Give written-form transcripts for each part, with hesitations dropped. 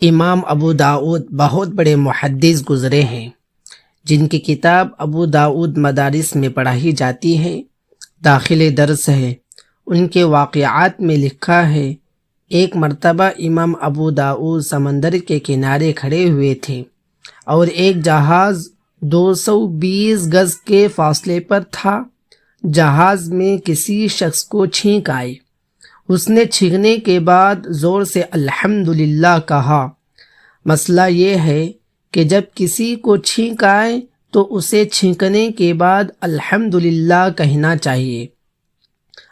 امام ابو داؤد بہت بڑے محدث گزرے ہیں جن کی کتاب ابو داؤد مدارس میں پڑھائی جاتی ہے، داخل درس ہے۔ ان کے واقعات میں لکھا ہے، ایک مرتبہ امام ابو داؤد سمندر کے کنارے کھڑے ہوئے تھے اور ایک جہاز 220 گز کے فاصلے پر تھا۔ جہاز میں کسی شخص کو چھینک آئی۔ اس نے چھینکنے کے بعد زور سے الحمدللہ کہا۔ مسئلہ یہ ہے کہ جب کسی کو چھینک آئے تو اسے چھینکنے کے بعد الحمدللہ کہنا چاہیے،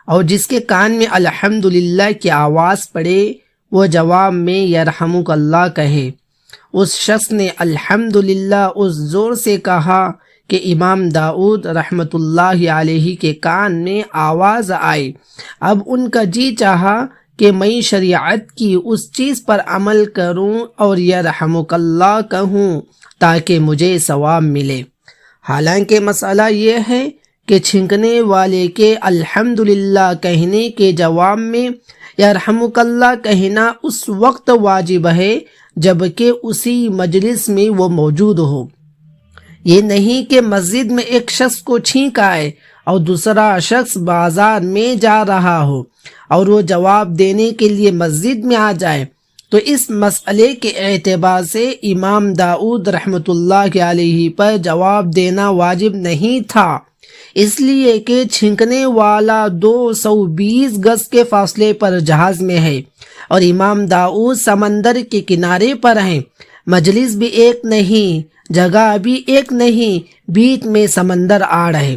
اور جس کے کان میں الحمدللہ کی آواز پڑے وہ جواب میں یرحمک اللہ کہے۔ اس شخص نے الحمدللہ اس زور سے کہا کہ امام داؤد رحمۃ اللہ علیہ کے کان میں آواز آئی۔ اب ان کا جی چاہا کہ میں شریعت کی اس چیز پر عمل کروں اور یرحمک اللہ کہوں تاکہ مجھے ثواب ملے۔ حالانکہ مسئلہ یہ ہے کہ چھینکنے والے کے الحمدللہ کہنے کے جواب میں یرحمک اللہ کہنا اس وقت واجب ہے جبکہ اسی مجلس میں وہ موجود ہو۔ یہ نہیں کہ مسجد میں ایک شخص کو چھینک آئے اور دوسرا شخص بازار میں جا رہا ہو اور وہ جواب دینے کے لیے مسجد میں آ جائے، تو اس مسئلے کے اعتبار سے امام داؤد رحمۃ اللہ علیہ پر جواب دینا واجب نہیں تھا، اس لیے کہ چھینکنے والا 220 گز کے فاصلے پر جہاز میں ہے اور امام داؤد سمندر کے کنارے پر ہیں۔ مجلس بھی ایک نہیں، جگہ بھی ایک نہیں، بیچ میں سمندر آ رہے۔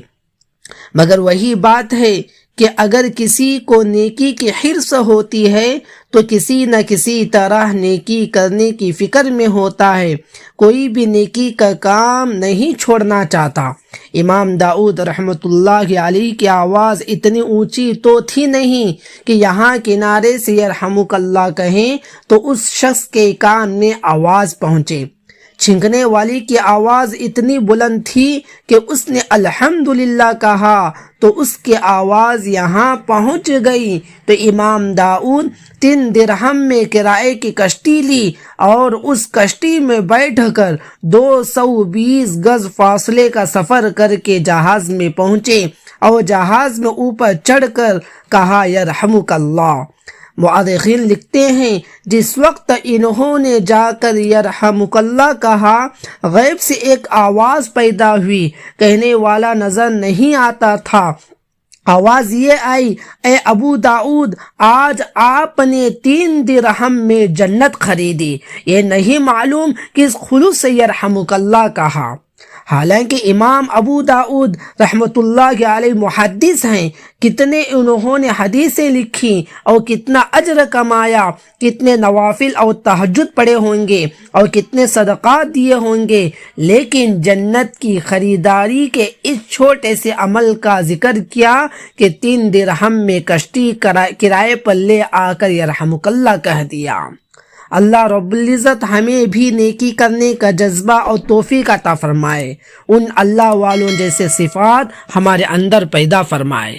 مگر وہی بات ہے کہ اگر کسی کو نیکی کی حرص ہوتی ہے تو کسی نہ کسی طرح نیکی کرنے کی فکر میں ہوتا ہے، کوئی بھی نیکی کا کام نہیں چھوڑنا چاہتا۔ امام داؤد رحمۃ اللہ علیہ کی آواز اتنی اونچی تو تھی نہیں کہ یہاں کنارے سے یرحمک اللہ کہیں تو اس شخص کے کان میں آواز پہنچے۔ چھینکنے والی کی آواز اتنی بلند تھی کہ اس نے الحمدللہ کہا تو اس کی آواز یہاں پہنچ گئی، تو امام داؤد 3 درہم میں کرائے کی کشتی لی اور اس کشتی میں بیٹھ کر 220 گز فاصلے کا سفر کر کے جہاز میں پہنچے اور جہاز میں اوپر چڑھ کر کہا یرحمک اللہ۔ مؤرخین لکھتے ہیں جس وقت انہوں نے جا کر یرحمک اللہ کہا، غیب سے ایک آواز پیدا ہوئی، کہنے والا نظر نہیں آتا تھا۔ آواز یہ آئی، اے ابو داؤد، آج آپ نے 3 درہم میں جنت خریدی۔ یہ نہیں معلوم کس خلوص سے یرحمک اللہ کہا۔ حالانکہ امام ابو داؤد رحمۃ اللہ علیہ محدث ہیں، کتنے انہوں نے حدیثیں لکھی اور کتنا اجر کمایا، کتنے نوافل اور تہجد پڑھے ہوں گے اور کتنے صدقات دیے ہوں گے، لیکن جنت کی خریداری کے اس چھوٹے سے عمل کا ذکر کیا کہ 3 درہم میں کشتی کرائے پر لے آ کر یرحمک اللہ کہہ دیا۔ اللہ رب العزت ہمیں بھی نیکی کرنے کا جذبہ اور توفیق عطا فرمائے، ان اللہ والوں جیسے صفات ہمارے اندر پیدا فرمائے۔